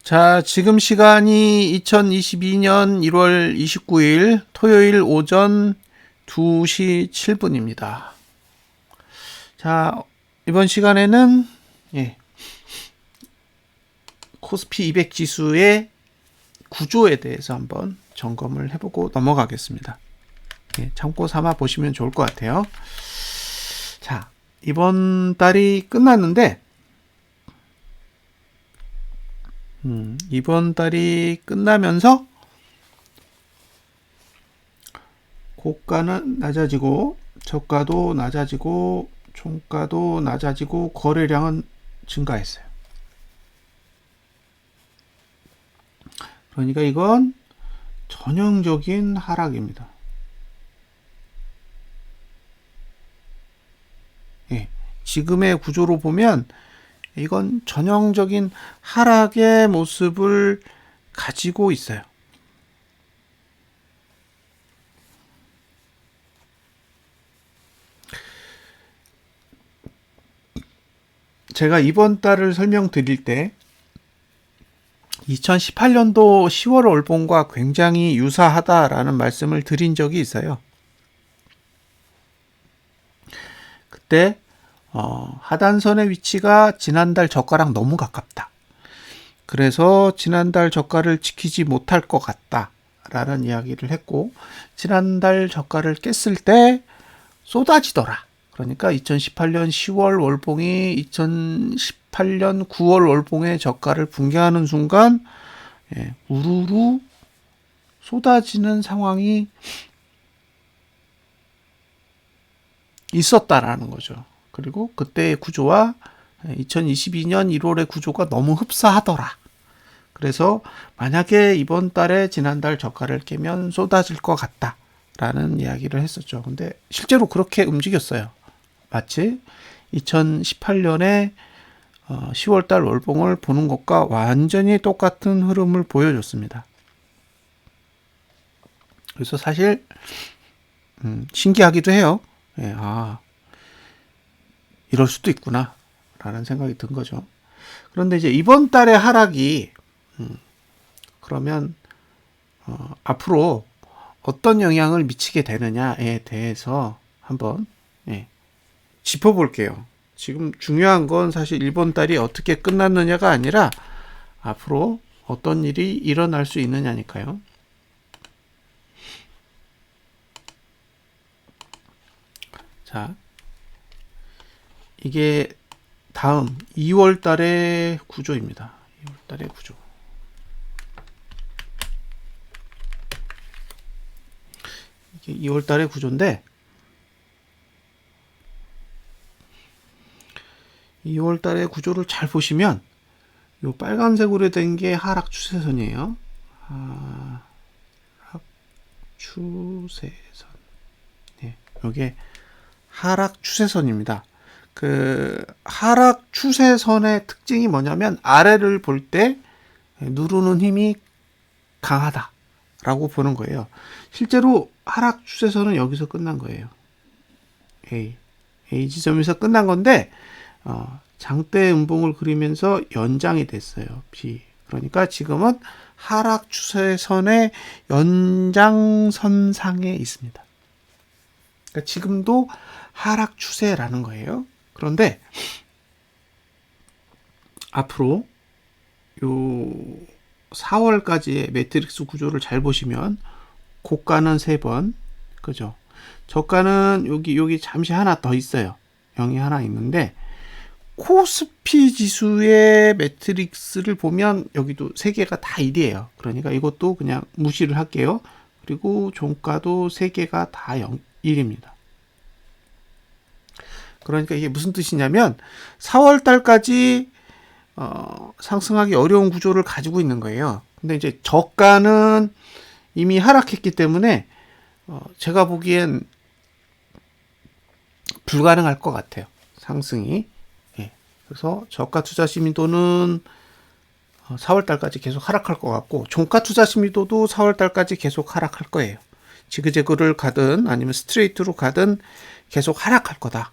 자, 지금 시간이 2022년 1월 29일 토요일 오전 2시 7분입니다. 자, 이번 시간에는 코스피 200 지수의 구조에 대해서 한번 점검을 해보고 넘어가겠습니다. 참고 삼아 보시면 좋을 것 같아요. 자, 이번 달이 끝났는데 이번 달이 끝나면서 고가는 낮아지고 저가도 낮아지고 종가도 낮아지고 거래량은 증가했어요. 그러니까 이건 전형적인 하락입니다. 지금의 구조로 보면 이건 전형적인 하락의 모습을 가지고 있어요. 제가 이번 달을 설명드릴 때 2018년도 10월 월봉과 굉장히 유사하다라는 말씀을 드린 적이 있어요. 그때 하단선의 위치가 지난달 저가랑 너무 가깝다. 그래서 지난달 저가를 지키지 못할 것 같다 라는 이야기를 했고, 지난달 저가를 깼을 때 쏟아지더라. 그러니까 2018년 10월 월봉이 2018년 9월 월봉의 저가를 붕괴하는 순간 우르르 쏟아지는 상황이 있었다라는 거죠. 그리고 그때의 구조와 2022년 1월의 구조가 너무 흡사하더라. 그래서 만약에 이번 달에 지난달 저가를 깨면 쏟아질 것 같다라는 이야기를 했었죠. 근데 실제로 그렇게 움직였어요. 마치 2018년에 10월달 월봉을 보는 것과 완전히 똑같은 흐름을 보여줬습니다. 그래서 사실 신기하기도 해요. 이럴 수도 있구나 라는 생각이 든 거죠. 그런데 이제 이번 달의 하락이 그러면 앞으로 어떤 영향을 미치게 되느냐에 대해서 한번 짚어볼게요. 지금 중요한 건 사실 이번 달이 어떻게 끝났느냐가 아니라 앞으로 어떤 일이 일어날 수 있느냐니까요. 자, 이게 다음 2월 달의 구조입니다. 2월 달의 구조. 이게 2월 달의 구조인데 2월 달의 구조를 잘 보시면 이 빨간색으로 된 게 하락 추세선이에요. 하락 추세선. 이게 하락 추세선입니다. 그 하락 추세선의 특징이 뭐냐면 아래를 볼 때 누르는 힘이 강하다라고 보는 거예요. 실제로 하락 추세선은 여기서 끝난 거예요. A 지점에서 끝난 건데 장대 음봉을 그리면서 연장이 됐어요. B. 그러니까 지금은 하락 추세선의 연장선상에 있습니다. 그러니까 지금도 하락 추세라는 거예요. 그런데 앞으로 요 4월까지의 매트릭스 구조를 잘 보시면 고가는 3번, 그죠? 저가는 여기 잠시 하나 더 있어요. 0이 하나 있는데 코스피 지수의 매트릭스를 보면 여기도 3개가 다 1이에요. 그러니까 이것도 그냥 무시를 할게요. 그리고 종가도 3개가 다 1입니다. 그러니까 이게 무슨 뜻이냐면 4월 달까지 상승하기 어려운 구조를 가지고 있는 거예요. 근데 이제 저가는 이미 하락했기 때문에 제가 보기엔 불가능할 것 같아요. 상승이. 그래서 저가 투자 심의도는 4월 달까지 계속 하락할 것 같고 종가 투자 심의도도 4월 달까지 계속 하락할 거예요. 지그재그를 가든 아니면 스트레이트로 가든 계속 하락할 거다.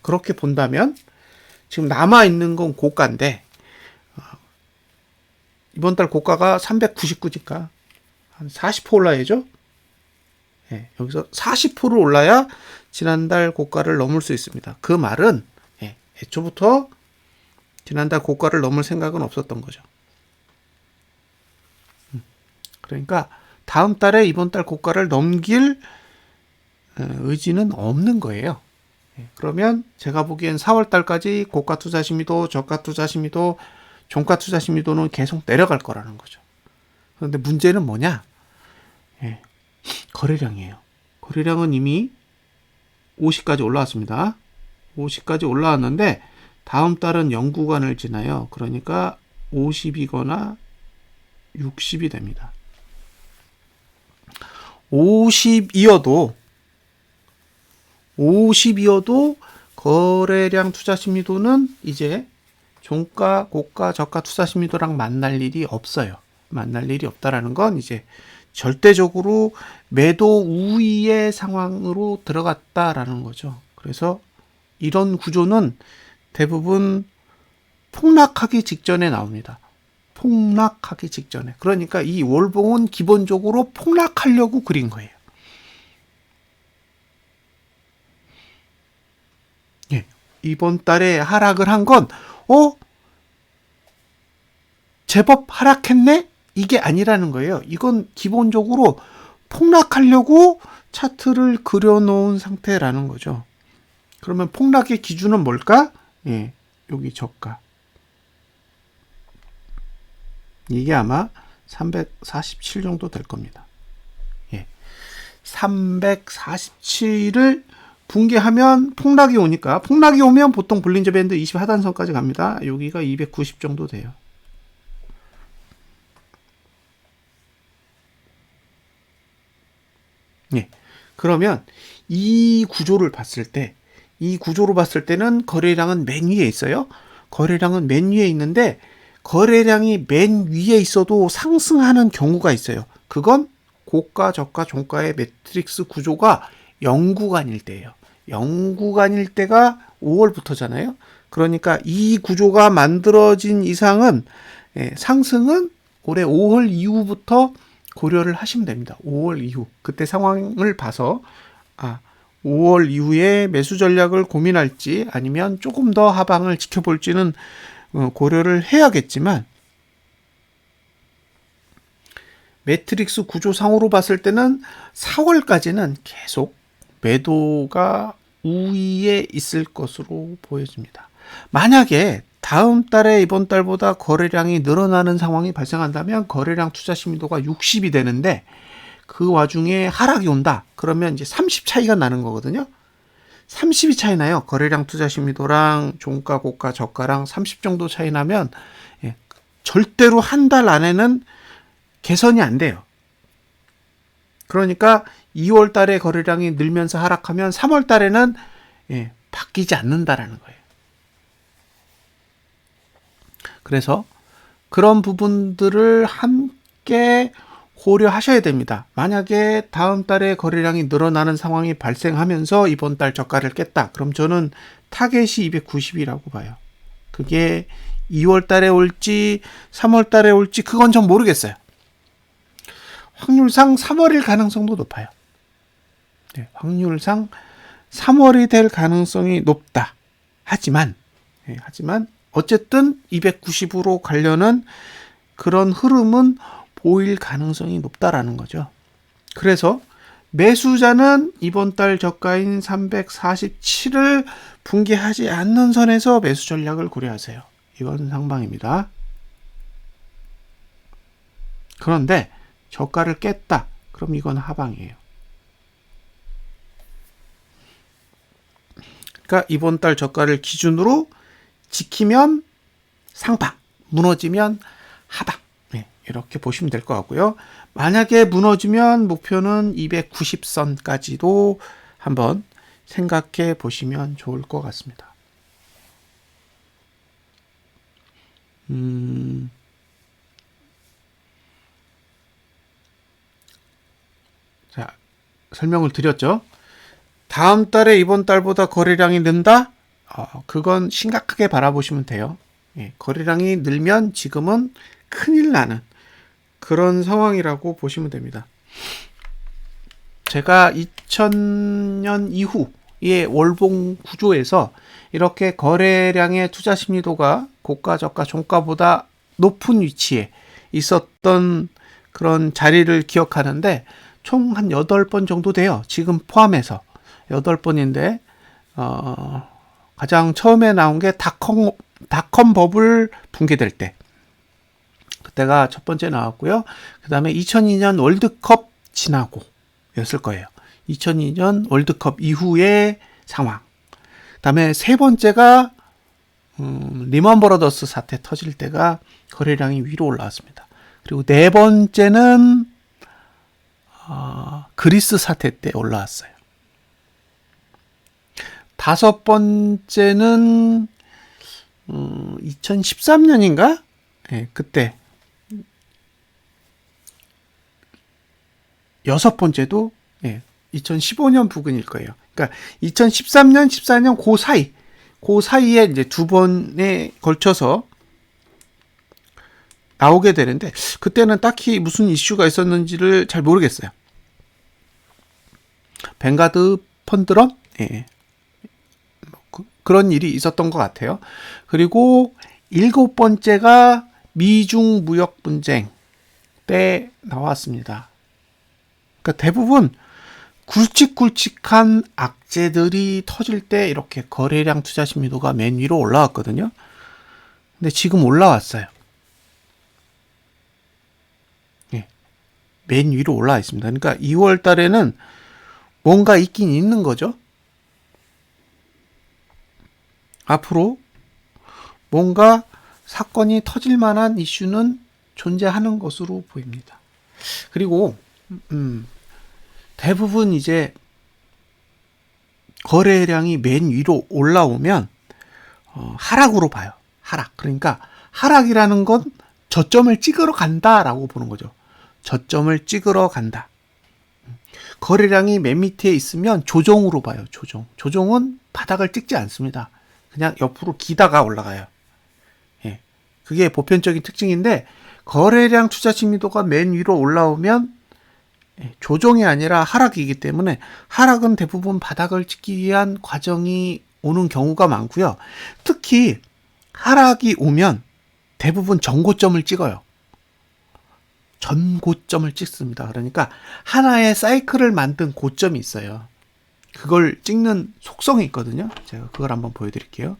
그렇게 본다면 지금 남아있는 건 고가인데 이번 달 고가가 399니까 한 40% 올라야죠. 예, 여기서 40% 올라야 지난달 고가를 넘을 수 있습니다. 그 말은 애초부터 지난달 고가를 넘을 생각은 없었던 거죠. 그러니까 다음 달에 이번 달 고가를 넘길 의지는 없는 거예요. 그러면 제가 보기엔 4월 달까지 고가 투자 심의도, 저가 투자 심의도, 종가 투자 심의도는 계속 내려갈 거라는 거죠. 그런데 문제는 뭐냐? 거래량이에요. 거래량은 이미 50까지 올라왔습니다. 50까지 올라왔는데 다음 달은 0구간을 지나요. 그러니까 50이거나 60이 됩니다. 50이어도 거래량 투자 심리도는 이제 종가, 고가, 저가 투자 심리도랑 만날 일이 없어요. 만날 일이 없다라는 건 이제 절대적으로 매도 우위의 상황으로 들어갔다라는 거죠. 그래서 이런 구조는 대부분 폭락하기 직전에 나옵니다. 폭락하기 직전에. 그러니까 이 월봉은 기본적으로 폭락하려고 그린 거예요. 예. 이번 달에 하락을 한 건, 제법 하락했네? 이게 아니라는 거예요. 이건 기본적으로 폭락하려고 차트를 그려놓은 상태라는 거죠. 그러면 폭락의 기준은 뭘까? 예, 여기 저가. 이게 아마 347 정도 될 겁니다. 예. 347을 붕괴하면 폭락이 오니까, 폭락이 오면 보통 볼린저 밴드 20 하단선까지 갑니다. 여기가 290 정도 돼요. 예. 그러면 이 구조로 봤을 때는 거래량은 맨 위에 있어요. 거래량은 맨 위에 있는데 거래량이 맨 위에 있어도 상승하는 경우가 있어요. 그건 고가, 저가, 종가의 매트릭스 구조가 0구간일 때예요. 0구간일 때가 5월부터잖아요. 그러니까 이 구조가 만들어진 이상은 상승은 올해 5월 이후부터 고려를 하시면 됩니다. 5월 이후. 그때 상황을 봐서 5월 이후에 매수 전략을 고민할지 아니면 조금 더 하방을 지켜볼지는 고려를 해야겠지만 매트릭스 구조상으로 봤을 때는 4월까지는 계속 매도가 우위에 있을 것으로 보여집니다. 만약에 다음 달에 이번 달보다 거래량이 늘어나는 상황이 발생한다면 거래량 투자 심리도가 60이 되는데 그 와중에 하락이 온다. 그러면 이제 30 차이가 나는 거거든요. 30이 차이 나요. 거래량 투자 심리도랑 종가, 고가, 저가랑 30 정도 차이 나면 절대로 한 달 안에는 개선이 안 돼요. 그러니까 2월 달에 거래량이 늘면서 하락하면 3월 달에는 바뀌지 않는다라는 거예요. 그래서 그런 부분들을 함께 고려하셔야 됩니다. 만약에 다음 달에 거래량이 늘어나는 상황이 발생하면서 이번 달 저가를 깼다. 그럼 저는 타겟이 290이라고 봐요. 그게 2월 달에 올지 3월 달에 올지 그건 전 모르겠어요. 확률상 3월일 가능성도 높아요. 확률상 3월이 될 가능성이 높다. 하지만 어쨌든 290으로 가려는 그런 흐름은 보일 가능성이 높다라는 거죠. 그래서 매수자는 이번 달 저가인 347을 붕괴하지 않는 선에서 매수 전략을 고려하세요. 이건 상방입니다. 그런데 저가를 깼다. 그럼 이건 하방이에요. 그러니까 이번 달 저가를 기준으로 지키면 상방, 무너지면 하방. 이렇게 보시면 될 것 같고요. 만약에 무너지면 목표는 290선까지도 한번 생각해 보시면 좋을 것 같습니다. 자, 설명을 드렸죠. 다음 달에 이번 달보다 거래량이 는다? 그건 심각하게 바라보시면 돼요. 거래량이 늘면 지금은 큰일 나는 그런 상황이라고 보시면 됩니다. 제가 2000년 이후의 월봉 구조에서 이렇게 거래량의 투자 심리도가 고가, 저가, 종가보다 높은 위치에 있었던 그런 자리를 기억하는데 총 한 8번 정도 돼요. 지금 포함해서 8번인데 가장 처음에 나온 게 닷컴 버블 붕괴될 때, 그때가 첫 번째 나왔고요. 그 다음에 2002년 월드컵 지나고 였을 거예요. 2002년 월드컵 이후의 상황. 그 다음에 세 번째가 리먼 브러더스 사태 터질 때가 거래량이 위로 올라왔습니다. 그리고 네 번째는 그리스 사태 때 올라왔어요. 다섯 번째는 2013년인가? 네, 그때. 여섯 번째도 2015년 부근일 거예요. 그러니까 2013년, 14년 그 사이에 이제 두 번에 걸쳐서 나오게 되는데 그때는 딱히 무슨 이슈가 있었는지를 잘 모르겠어요. 뱅가드 펀드런? 그런 일이 있었던 것 같아요. 그리고 일곱 번째가 미중 무역 분쟁 때 나왔습니다. 그러니까 대부분 굵직굵직한 악재들이 터질 때 이렇게 거래량 투자 심리도가 맨 위로 올라왔거든요. 근데 지금 올라왔어요. 맨 위로 올라와 있습니다. 그러니까 2월 달에는 뭔가 있긴 있는 거죠. 앞으로 뭔가 사건이 터질 만한 이슈는 존재하는 것으로 보입니다. 그리고 대부분 이제 거래량이 맨 위로 올라오면 하락으로 봐요. 하락. 그러니까 하락이라는 건 저점을 찍으러 간다라고 보는 거죠. 저점을 찍으러 간다. 거래량이 맨 밑에 있으면 조정으로 봐요. 조정은 바닥을 찍지 않습니다. 그냥 옆으로 기다가 올라가요. 그게 보편적인 특징인데 거래량 투자 심리도가 맨 위로 올라오면 조정이 아니라 하락이기 때문에 하락은 대부분 바닥을 찍기 위한 과정이 오는 경우가 많고요. 특히 하락이 오면 대부분 전고점을 찍어요. 전고점을 찍습니다. 그러니까 하나의 사이클을 만든 고점이 있어요. 그걸 찍는 속성이 있거든요. 제가 그걸 한번 보여드릴게요.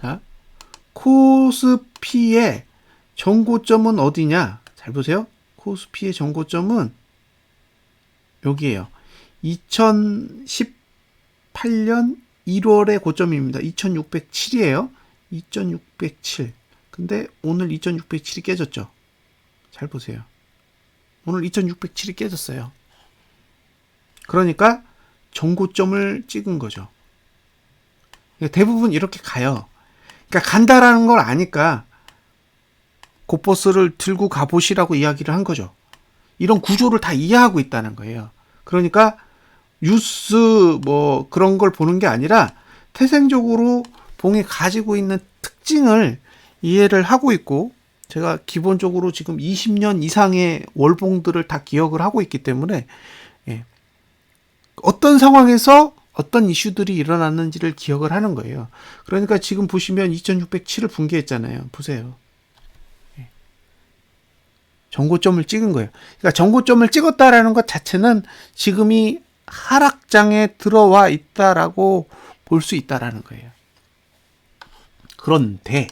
자, 코스피의 전고점은 어디냐? 잘 보세요. 코스피의 전고점은 여기에요. 2018년 1월의 고점입니다. 2607이에요. 2607. 근데 오늘 2607이 깨졌죠. 잘 보세요. 오늘 2607이 깨졌어요. 그러니까 전고점을 찍은 거죠. 대부분 이렇게 가요. 그러니까 간다라는 걸 아니까 곧버스를 들고 가보시라고 이야기를 한 거죠. 이런 구조를 다 이해하고 있다는 거예요. 그러니까 뉴스 뭐 그런 걸 보는 게 아니라 태생적으로 봉이 가지고 있는 특징을 이해를 하고 있고, 제가 기본적으로 지금 20년 이상의 월봉들을 다 기억을 하고 있기 때문에 어떤 상황에서 어떤 이슈들이 일어났는지를 기억을 하는 거예요. 그러니까 지금 보시면 2607을 붕괴했잖아요. 보세요. 전고점을 찍은 거예요. 그러니까 전고점을 찍었다라는 것 자체는 지금이 하락장에 들어와 있다라고 볼 수 있다라는 거예요. 그런데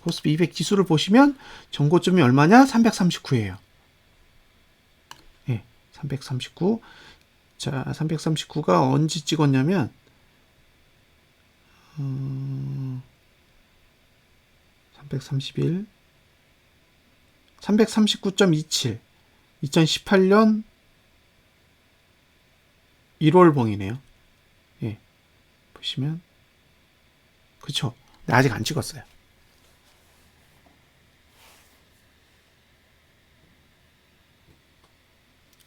코스피 200 지수를 보시면 전고점이 얼마냐? 339예요. 339. 자, 339가 언제 찍었냐면 331 339.27 2018년 1월봉이네요. 보시면 그쵸? 아직 안 찍었어요.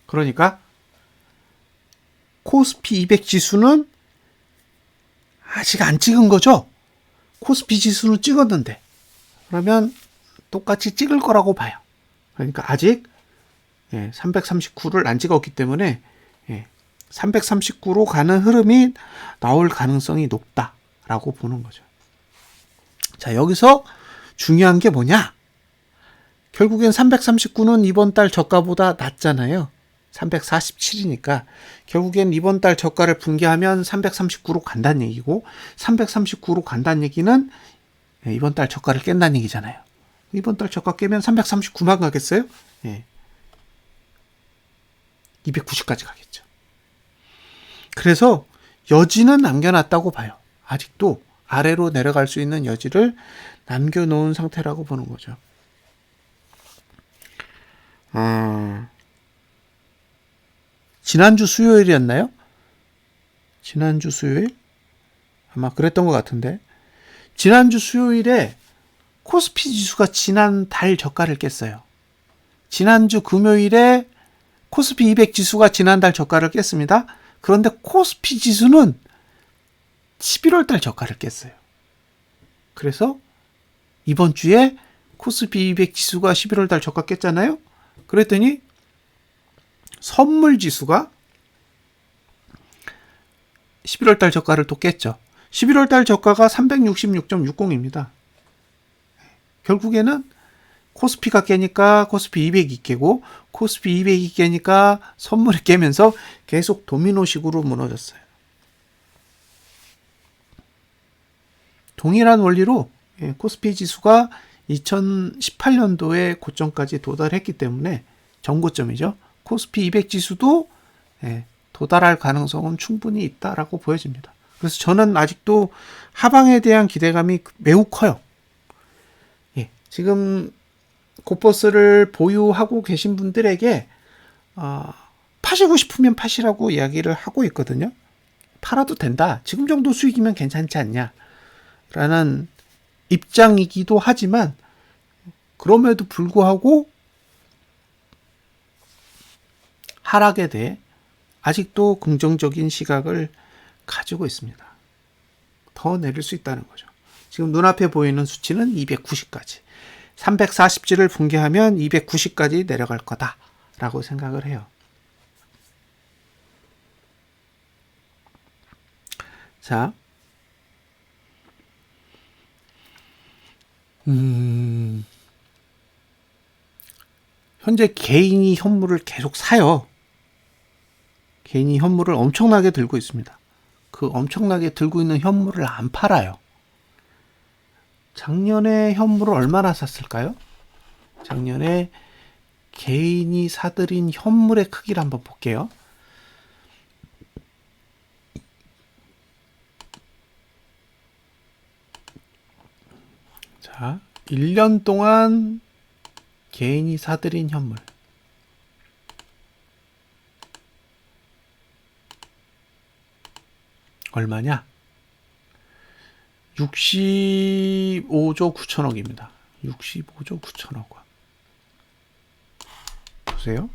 그러니까 코스피 200 지수는 아직 안 찍은 거죠? 코스피 지수는 찍었는데. 그러면 똑같이 찍을 거라고 봐요. 그러니까 아직 339를 안 찍었기 때문에 339로 가는 흐름이 나올 가능성이 높다라고 보는 거죠. 자, 여기서 중요한 게 뭐냐? 결국엔 339는 이번 달 저가보다 낮잖아요. 347이니까 결국엔 이번 달 저가를 붕괴하면 339로 간다는 얘기고, 339로 간다는 얘기는 이번 달 저가를 깬다는 얘기잖아요. 이번 달 저가 깨면 339만 가겠어요? 290까지 가겠죠. 그래서 여지는 남겨놨다고 봐요. 아직도 아래로 내려갈 수 있는 여지를 남겨놓은 상태라고 보는 거죠. 지난주 수요일이었나요? 지난주 수요일? 아마 그랬던 것 같은데, 지난주 수요일에 코스피 지수가 지난달 저가를 깼어요. 지난주 금요일에 코스피 200 지수가 지난달 저가를 깼습니다. 그런데 코스피 지수는 11월달 저가를 깼어요. 그래서 이번 주에 코스피 200 지수가 11월달 저가 깼잖아요. 그랬더니 선물 지수가 11월달 저가를 또 깼죠. 11월달 저가가 366.60입니다. 결국에는 코스피가 깨니까 코스피 200이 깨고, 코스피 200이 깨니까 선물이 깨면서 계속 도미노식으로 무너졌어요. 동일한 원리로 코스피 지수가 2018년도에 고점까지 도달했기 때문에, 전고점이죠. 코스피 200 지수도 도달할 가능성은 충분히 있다라고 보여집니다. 그래서 저는 아직도 하방에 대한 기대감이 매우 커요. 지금 고버스를 보유하고 계신 분들에게 파시고 싶으면 파시라고 이야기를 하고 있거든요. 팔아도 된다. 지금 정도 수익이면 괜찮지 않냐 라는 입장이기도 하지만, 그럼에도 불구하고 하락에 대해 아직도 긍정적인 시각을 가지고 있습니다. 더 내릴 수 있다는 거죠. 지금 눈앞에 보이는 수치는 290까지. 340지를 붕괴하면 290까지 내려갈 거다라고 생각을 해요. 자, 현재 개인이 현물을 계속 사요. 개인이 현물을 엄청나게 들고 있습니다. 그 엄청나게 들고 있는 현물을 안 팔아요. 작년에 현물을 얼마나 샀을까요? 작년에 개인이 사들인 현물의 크기를 한번 볼게요. 자, 1년 동안 개인이 사들인 현물. 얼마냐? 65조 9천억입니다. 65조 9천억 원. 보세요.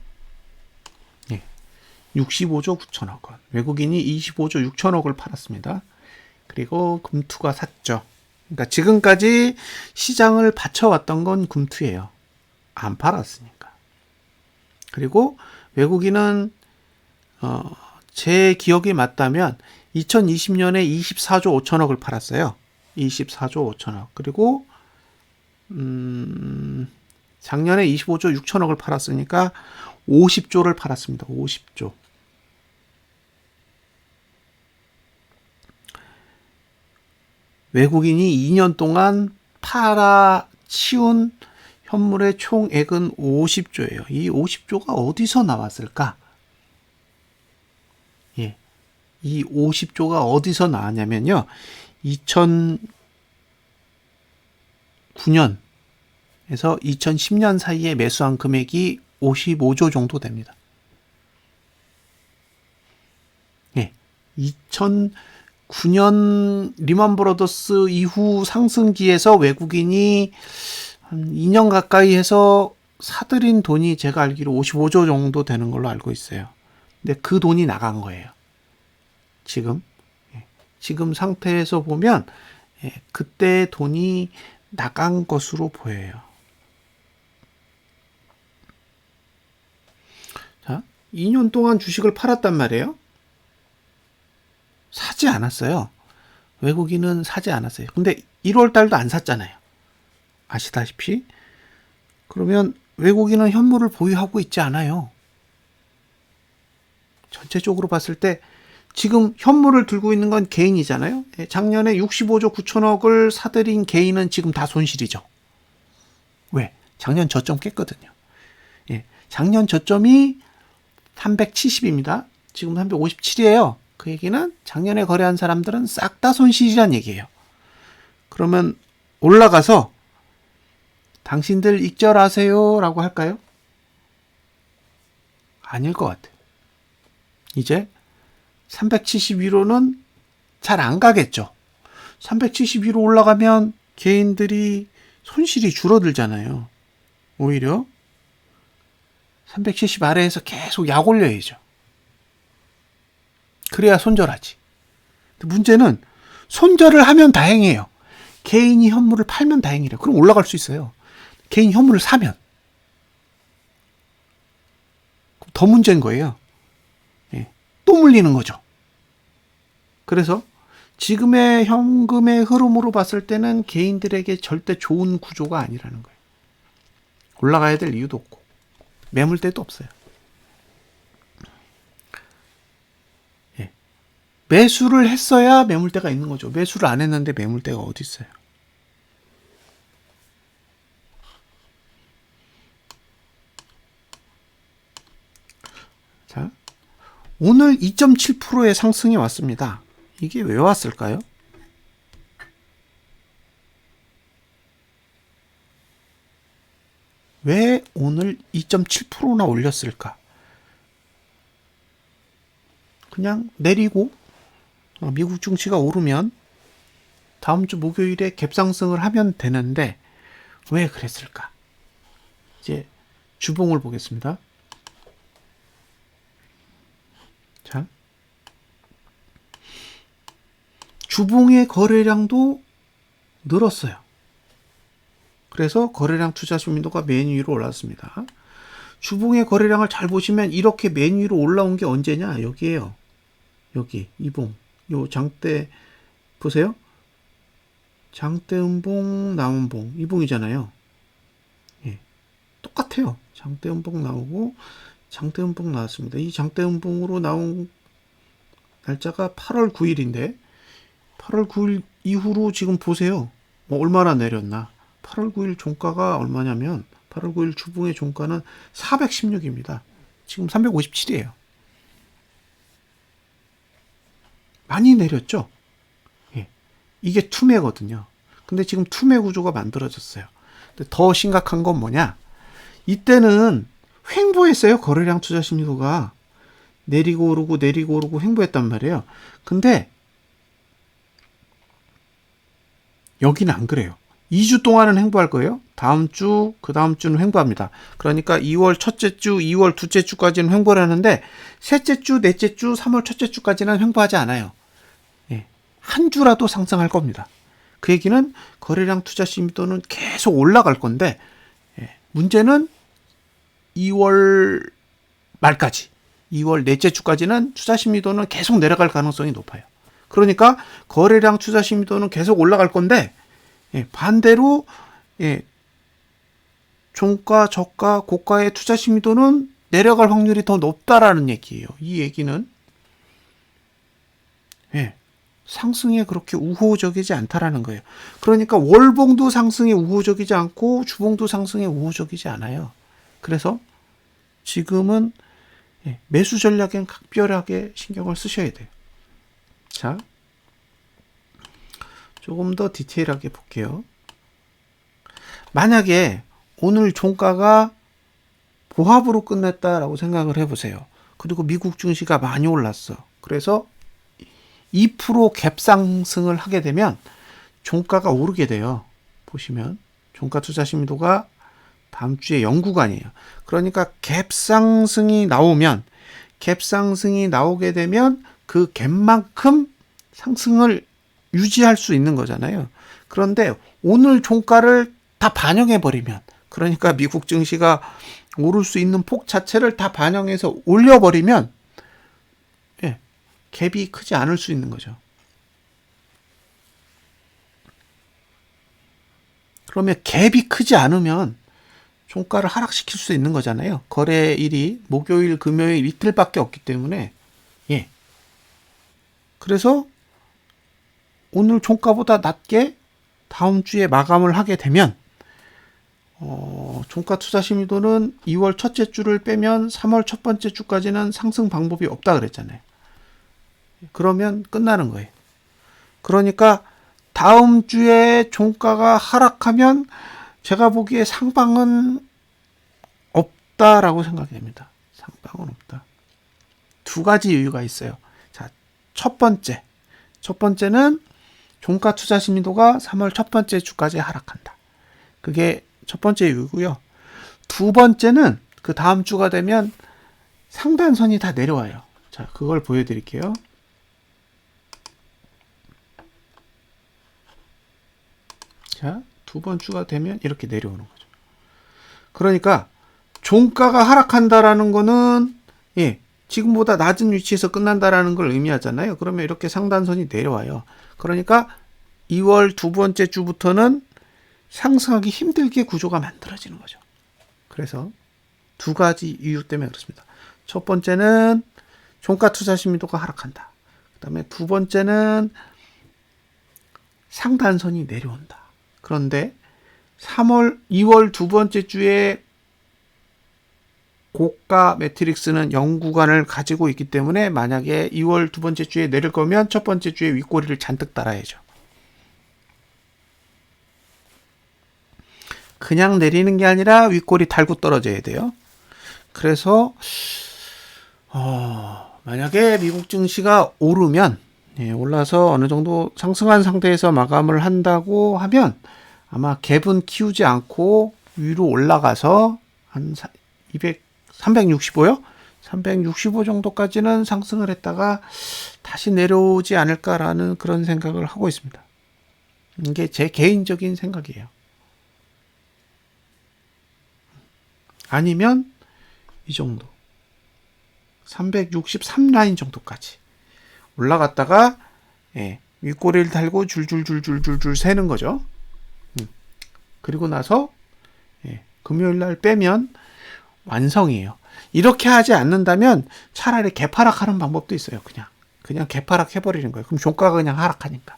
65조 9천억 원. 외국인이 25조 6천억을 팔았습니다. 그리고 금투가 샀죠. 그러니까 지금까지 시장을 받쳐왔던 건 금투예요. 안 팔았으니까. 그리고 외국인은 제 기억이 맞다면 2020년에 24조 5천억을 팔았어요. 24조 5천억. 그리고 작년에 25조 6천억을 팔았으니까 50조를 팔았습니다. 50조. 외국인이 2년 동안 팔아치운 현물의 총액은 50조예요. 이 50조가 어디서 나왔을까? 이 50조가 어디서 나왔냐면요. 2009년에서 2010년 사이에 매수한 금액이 55조 정도 됩니다. 2009년 리먼 브러더스 이후 상승기에서 외국인이 한 2년 가까이 해서 사들인 돈이 제가 알기로 55조 정도 되는 걸로 알고 있어요. 근데 그 돈이 나간 거예요. 지금 지금 상태에서 보면 그때 돈이 나간 것으로 보여요. 자, 2년 동안 주식을 팔았단 말이에요. 사지 않았어요. 외국인은 사지 않았어요. 근데 1월 달도 안 샀잖아요. 아시다시피. 그러면 외국인은 현물을 보유하고 있지 않아요. 전체적으로 봤을 때 지금 현물을 들고 있는 건 개인이잖아요. 작년에 65조 9천억을 사들인 개인은 지금 다 손실이죠. 왜? 작년 저점 깼거든요. 작년 저점이 370입니다. 지금 357이에요. 그 얘기는 작년에 거래한 사람들은 싹 다 손실이란 얘기예요. 그러면 올라가서 당신들 익절하세요 라고 할까요? 아닐 것 같아요. 이제 370위로는 잘 안 가겠죠. 370위로 올라가면 개인들이 손실이 줄어들잖아요. 오히려 370 아래에서 계속 약 올려야죠. 그래야 손절하지. 문제는 손절을 하면 다행이에요. 개인이 현물을 팔면 다행이래요. 그럼 올라갈 수 있어요. 개인 현물을 사면 더 문제인 거예요. 또 물리는 거죠. 그래서 지금의 현금의 흐름으로 봤을 때는 개인들에게 절대 좋은 구조가 아니라는 거예요. 올라가야 될 이유도 없고 매물대도 없어요. 매수를 했어야 매물대가 있는 거죠. 매수를 안 했는데 매물대가 어디 있어요. 자, 오늘 2.7%의 상승이 왔습니다. 이게 왜 왔을까요? 왜 오늘 2.7%나 올렸을까? 그냥 내리고 미국 증시가 오르면 다음 주 목요일에 갭상승을 하면 되는데 왜 그랬을까? 이제 주봉을 보겠습니다. 자, 주봉의 거래량도 늘었어요. 그래서 거래량 투자 신민도가 맨 위로 올랐습니다. 주봉의 거래량을 잘 보시면 이렇게 맨 위로 올라온 게 언제냐? 여기에요. 여기 이봉. 요 장대 보세요. 장대 음봉 나음봉 이봉이잖아요. 똑같아요. 장대 음봉 나오고 장대 음봉 나왔습니다. 이 장대 음봉으로 나온 날짜가 8월 9일인데 8월 9일 이후로 지금 보세요. 얼마나 내렸나. 8월 9일 종가가 얼마냐면 8월 9일 주봉의 종가는 416입니다. 지금 357이에요. 많이 내렸죠? 이게 투매거든요. 근데 지금 투매 구조가 만들어졌어요. 근데 더 심각한 건 뭐냐? 이때는 횡보했어요. 거래량 투자 심리도가. 내리고 오르고 내리고 오르고 횡보했단 말이에요. 근데 여기는 안 그래요. 2주 동안은 횡보할 거예요. 다음 주, 그 다음 주는 횡보합니다. 그러니까 2월 첫째 주, 2월 둘째 주까지는 횡보를 하는데 셋째 주, 넷째 주, 3월 첫째 주까지는 횡보하지 않아요. 한 주라도 상승할 겁니다. 그 얘기는 거래량 투자 심도는 계속 올라갈 건데 문제는 2월 말까지, 2월 넷째 주까지는 투자 심리도는 계속 내려갈 가능성이 높아요. 그러니까 거래량 투자 심리도는 계속 올라갈 건데 반대로 종가, 저가, 고가의 투자 심리도는 내려갈 확률이 더 높다라는 얘기예요. 이 얘기는 상승에 그렇게 우호적이지 않다라는 거예요. 그러니까 월봉도 상승에 우호적이지 않고 주봉도 상승에 우호적이지 않아요. 그래서 지금은 매수 전략엔 각별하게 신경을 쓰셔야 돼요. 자, 조금 더 디테일하게 볼게요. 만약에 오늘 종가가 보합으로 끝냈다라고 생각을 해보세요. 그리고 미국 증시가 많이 올랐어. 그래서 2% 갭 상승을 하게 되면 종가가 오르게 돼요. 보시면 종가 투자 심리도가 다음 주에 0구간이에요. 그러니까 갭 상승이 나오게 되면 그 갭만큼 상승을 유지할 수 있는 거잖아요. 그런데 오늘 종가를 다 반영해버리면, 그러니까 미국 증시가 오를 수 있는 폭 자체를 다 반영해서 올려버리면, 예, 갭이 크지 않을 수 있는 거죠. 그러면 갭이 크지 않으면 종가를 하락시킬 수 있는 거잖아요. 거래일이 목요일, 금요일 이틀밖에 없기 때문에. 예. 그래서 오늘 종가보다 낮게 다음 주에 마감을 하게 되면 종가 투자 심리도는 2월 첫째 주를 빼면 3월 첫 번째 주까지는 상승 방법이 없다 그랬잖아요. 그러면 끝나는 거예요. 그러니까 다음 주에 종가가 하락하면 제가 보기에 상방은 없다라고 생각이 됩니다. 상방은 없다. 두 가지 이유가 있어요. 자, 첫 번째는 종가 투자 심리도가 3월 첫 번째 주까지 하락한다. 그게 첫 번째 이유고요. 두 번째는 그 다음 주가 되면 상단선이 다 내려와요. 자, 그걸 보여드릴게요. 자, 두 번 주가 되면 이렇게 내려오는 거죠. 그러니까 종가가 하락한다라는 거는 지금보다 낮은 위치에서 끝난다라는 걸 의미하잖아요. 그러면 이렇게 상단선이 내려와요. 그러니까 2월 두 번째 주부터는 상승하기 힘들게 구조가 만들어지는 거죠. 그래서 두 가지 이유 때문에 그렇습니다. 첫 번째는 종가 투자 심리도가 하락한다. 그 다음에 두 번째는 상단선이 내려온다. 그런데 2월 두 번째 주에 고가 매트릭스는 0구간을 가지고 있기 때문에 만약에 2월 두 번째 주에 내릴 거면 첫 번째 주에 윗꼬리를 잔뜩 달아야죠. 그냥 내리는 게 아니라 윗꼬리 달고 떨어져야 돼요. 그래서 만약에 미국 증시가 오르면 올라서 어느 정도 상승한 상태에서 마감을 한다고 하면 아마 갭은 키우지 않고 위로 올라가서 한 365요? 365 정도까지는 상승을 했다가 다시 내려오지 않을까라는 그런 생각을 하고 있습니다. 이게 제 개인적인 생각이에요. 아니면 이 정도 363 라인 정도까지 올라갔다가 윗꼬리를 달고 줄줄줄줄줄줄 세는 거죠. 그리고 나서 금요일 날 빼면 완성이에요. 이렇게 하지 않는다면 차라리 개파락하는 방법도 있어요. 그냥 개파락 해버리는 거예요. 그럼 종가가 그냥 하락하니까.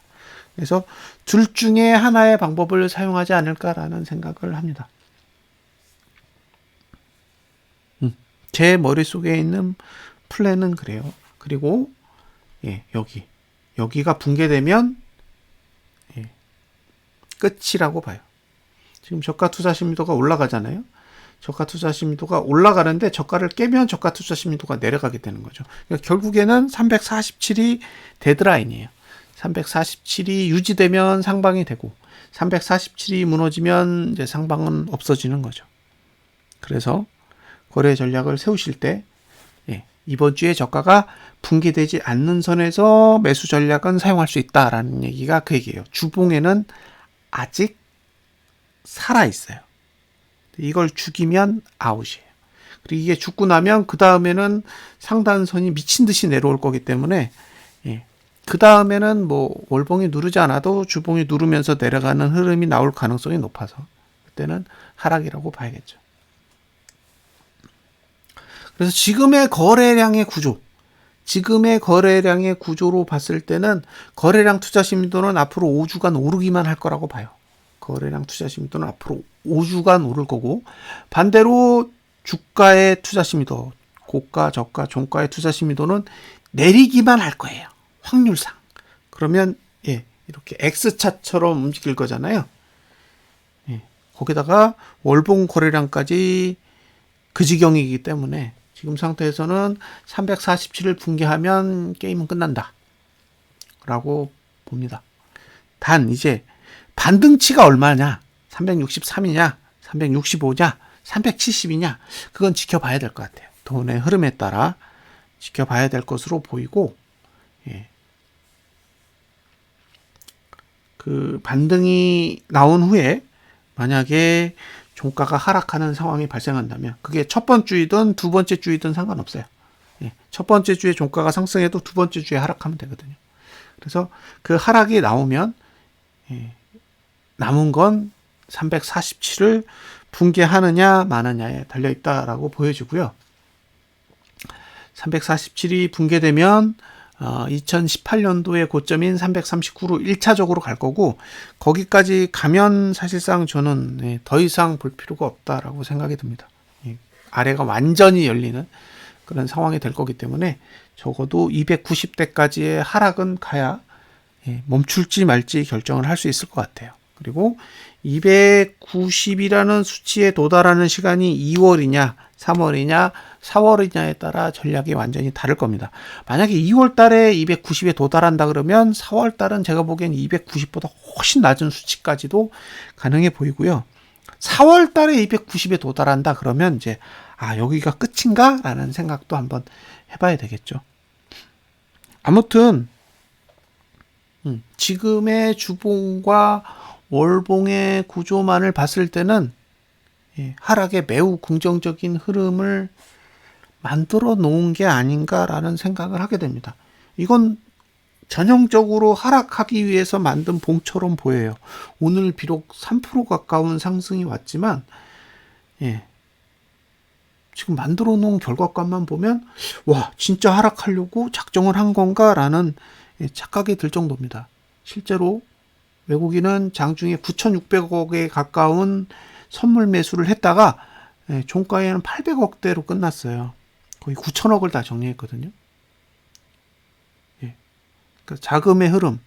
그래서 둘 중에 하나의 방법을 사용하지 않을까라는 생각을 합니다. 제 머릿속에 있는 플랜은 그래요. 그리고 여기가 붕괴되면 끝이라고 봐요. 지금 저가 투자 심리도가 올라가잖아요. 저가 투자 심리도가 올라가는데 저가를 깨면 저가 투자 심리도가 내려가게 되는 거죠. 그러니까 결국에는 347이 데드라인이에요. 347이 유지되면 상방이 되고 347이 무너지면 이제 상방은 없어지는 거죠. 그래서 거래 전략을 세우실 때 이번 주에 저가가 붕괴되지 않는 선에서 매수 전략은 사용할 수 있다라는 얘기가 그 얘기예요. 주봉에는 아직 살아있어요. 이걸 죽이면 아웃이에요. 그리고 이게 죽고 나면 그 다음에는 상단선이 미친 듯이 내려올 거기 때문에 그 다음에는 뭐 월봉이 누르지 않아도 주봉이 누르면서 내려가는 흐름이 나올 가능성이 높아서 그때는 하락이라고 봐야겠죠. 그래서 지금의 거래량의 구조로 봤을 때는 거래량 투자 심리도는 앞으로 5주간 오르기만 할 거라고 봐요. 거래량 투자 심리도는 앞으로 5주간 오를 거고, 반대로 주가의 투자 심리도, 고가, 저가, 종가의 투자 심리도는 내리기만 할 거예요. 확률상. 그러면 이렇게 X차처럼 움직일 거잖아요. 거기다가 월봉 거래량까지 그 지경이기 때문에 지금 상태에서는 347을 붕괴하면 게임은 끝난다 라고 봅니다. 단 이제 반등치가 얼마냐, 363이냐 365냐 370이냐 그건 지켜봐야 될 것 같아요. 돈의 흐름에 따라 지켜봐야 될 것으로 보이고, 그 반등이 나온 후에 만약에 종가가 하락하는 상황이 발생한다면 그게 첫 번째 주이든 두 번째 주이든 상관없어요. 예, 첫 번째 주에 종가가 상승해도 두 번째 주에 하락하면 되거든요. 그래서 그 하락이 나오면 남은 건 347을 붕괴하느냐 마느냐에 달려있다라고 보여지고요. 347이 붕괴되면 2018년도의 고점인 339로 1차적으로 갈 거고 거기까지 가면 사실상 저는 더 이상 볼 필요가 없다라고 생각이 듭니다. 아래가 완전히 열리는 그런 상황이 될 거기 때문에 적어도 290대까지의 하락은 가야 멈출지 말지 결정을 할 수 있을 것 같아요. 그리고 290이라는 수치에 도달하는 시간이 2월이냐 3월이냐 4월이냐에 따라 전략이 완전히 다를 겁니다. 만약에 2월 달에 290에 도달한다 그러면 4월 달은 제가 보기엔 290보다 훨씬 낮은 수치까지도 가능해 보이고요. 4월 달에 290에 도달한다 그러면 이제 여기가 끝인가? 라는 생각도 한번 해봐야 되겠죠. 아무튼 지금의 주봉과 월봉의 구조만을 봤을 때는 하락에 매우 긍정적인 흐름을 만들어 놓은 게 아닌가라는 생각을 하게 됩니다. 이건 전형적으로 하락하기 위해서 만든 봉처럼 보여요. 오늘 비록 3% 가까운 상승이 왔지만 지금 만들어 놓은 결과값만 보면 와 진짜 하락하려고 작정을 한 건가 라는 착각이 들 정도입니다. 실제로 외국인은 장중에 9,600억에 가까운 선물 매수를 했다가 종가에는 800억대로 끝났어요. 거의 9천억을 다 정리했거든요. 그러니까 자금의 흐름.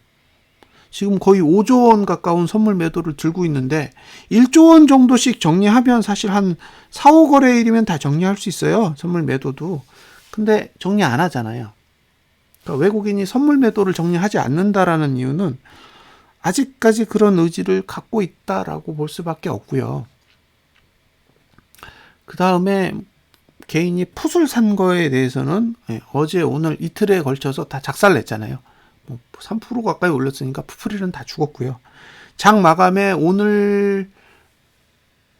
지금 거의 5조 원 가까운 선물 매도를 들고 있는데 1조 원 정도씩 정리하면 사실 한 4, 5거래일이면 다 정리할 수 있어요. 선물 매도도. 근데 정리 안 하잖아요. 그러니까 외국인이 선물 매도를 정리하지 않는다라는 이유는 아직까지 그런 의지를 갖고 있다라고 볼 수밖에 없고요. 그 다음에 개인이 풋을 산 거에 대해서는 어제 오늘 이틀에 걸쳐서 다 작살냈잖아요. 3% 가까이 올렸으니까 풋풀이는 다 죽었고요. 장 마감에 오늘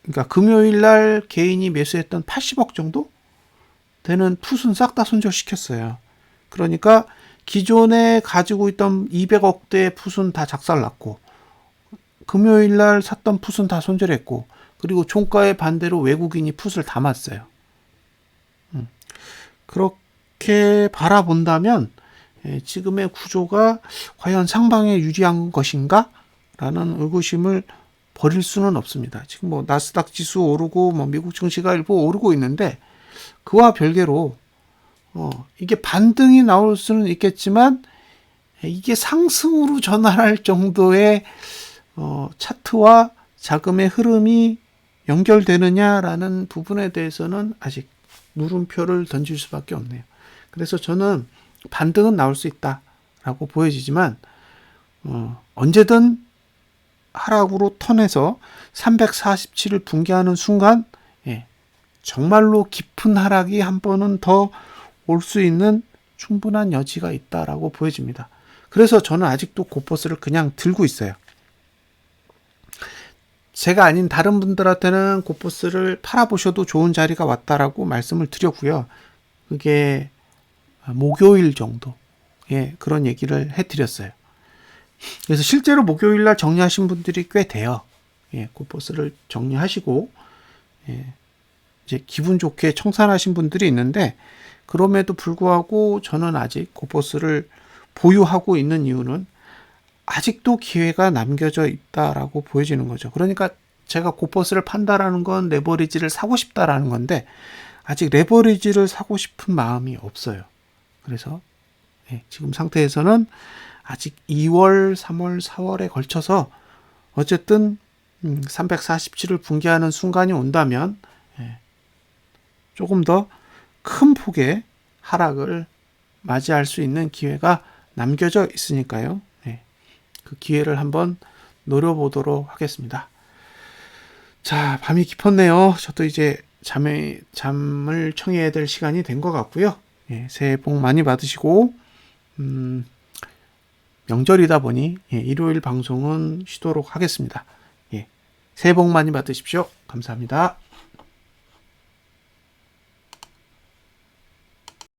그러니까 금요일 날 개인이 매수했던 80억 정도 되는 풋은 싹 다 손절시켰어요. 그러니까 기존에 가지고 있던 200억대의 풋은 다 작살났고 금요일 날 샀던 풋은 다 손절했고 그리고 종가의 반대로 외국인이 풋을 담았어요. 그렇게 바라본다면 지금의 구조가 과연 상방에 유리한 것인가? 라는 의구심을 버릴 수는 없습니다. 지금 뭐 나스닥 지수 오르고 미국 증시가 일부 오르고 있는데 그와 별개로 이게 반등이 나올 수는 있겠지만 이게 상승으로 전환할 정도의 차트와 자금의 흐름이 연결되느냐라는 부분에 대해서는 아직 물음표를 던질 수밖에 없네요. 그래서 저는 반등은 나올 수 있다라고 보여지지만 언제든 하락으로 턴해서 347을 붕괴하는 순간 정말로 깊은 하락이 한 번은 더 올 수 있는 충분한 여지가 있다라고 보여집니다. 그래서 저는 아직도 고퍼스를 그냥 들고 있어요. 제가 아닌 다른 분들한테는 고퍼스를 팔아보셔도 좋은 자리가 왔다라고 말씀을 드렸고요. 그게 목요일 정도에 그런 얘기를 해드렸어요. 그래서 실제로 목요일 날 정리하신 분들이 꽤 돼요. 고퍼스를 정리하시고 이제 기분 좋게 청산하신 분들이 있는데 그럼에도 불구하고 저는 아직 고퍼스를 보유하고 있는 이유는 아직도 기회가 남겨져 있다라고 보여지는 거죠. 그러니까 제가 고퍼스를 판다라는 건 레버리지를 사고 싶다라는 건데 아직 레버리지를 사고 싶은 마음이 없어요. 그래서 지금 상태에서는 아직 2월, 3월, 4월에 걸쳐서 어쨌든 347을 붕괴하는 순간이 온다면 조금 더 큰 폭의 하락을 맞이할 수 있는 기회가 남겨져 있으니까요. 그 기회를 한번 노려보도록 하겠습니다. 자, 밤이 깊었네요. 저도 이제 잠을 청해야 될 시간이 된 것 같고요. 새해 복 많이 받으시고 명절이다 보니 일요일 방송은 쉬도록 하겠습니다. 새해 복 많이 받으십시오. 감사합니다.